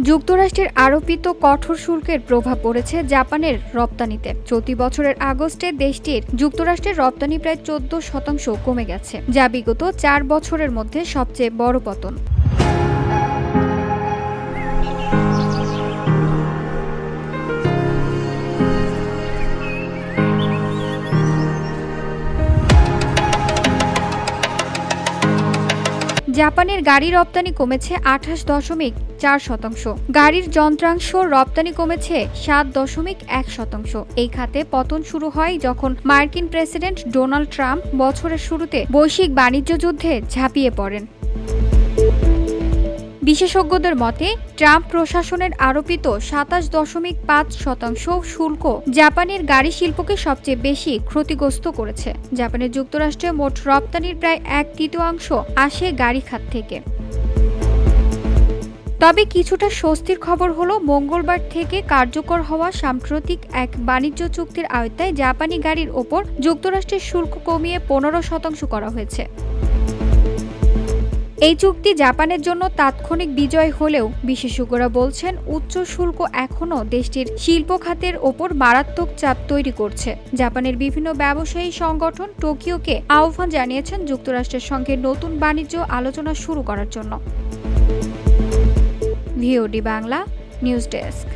যুক্তরাষ্ট্রের আরোপিত কঠোর শুল্কের প্রভাব পড়েছে জাপানের রপ্তানিতে। চলতি বছরের আগস্টে দেশটির যুক্তরাষ্ট্রের রপ্তানি প্রায় 14% কমে গেছে, যা বিগত 4 বছরের মধ্যে সবচেয়ে বড় পতন। জাপানের গাড়ি রপ্তানি কমেছে 28.4%। গাড়ির যন্ত্রাংশ রপ্তানি কমেছে 7.1%। এই খাতে পতন শুরু হয় যখন মার্কিন প্রেসিডেন্ট ডোনাল্ড ট্রাম্প বছরের শুরুতে বৈশ্বিক বাণিজ্য যুদ্ধে ঝাঁপিয়ে পড়েন। বিশেষজ্ঞদের মতে, ট্রাম্প প্রশাসনের আরোপিত 27.5% শুল্ক জাপানের গাড়ি শিল্পকে সবচেয়ে বেশি ক্ষতিগ্রস্ত করেছে। জাপানের যুক্তরাষ্ট্রে মোট রপ্তানির প্রায় 1/3 আসে গাড়ি খাত থেকে। তবে কিছুটা স্বস্তির খবর হলো, মঙ্গলবার থেকে কার্যকর হওয়া সাম্প্রতিক এক বাণিজ্য চুক্তির আওতায় জাপানি গাড়ির ওপর যুক্তরাষ্ট্রের শুল্ক কমিয়ে 15% করা হয়েছে। এই চুক্তি জাপানের জন্য তাৎক্ষণিক বিজয় হলেও বিশেষজ্ঞরা বলছেন, উচ্চ শুল্ক এখনও দেশটির শিল্প খাতের ওপর মারাত্মক চাপ তৈরি করছে। জাপানের বিভিন্ন ব্যবসায়ী সংগঠন টোকিওকে আহ্বান জানিয়েছেন যুক্তরাষ্ট্রের সঙ্গে নতুন বাণিজ্য আলোচনা শুরু করার জন্য। VOD Bangla news desk.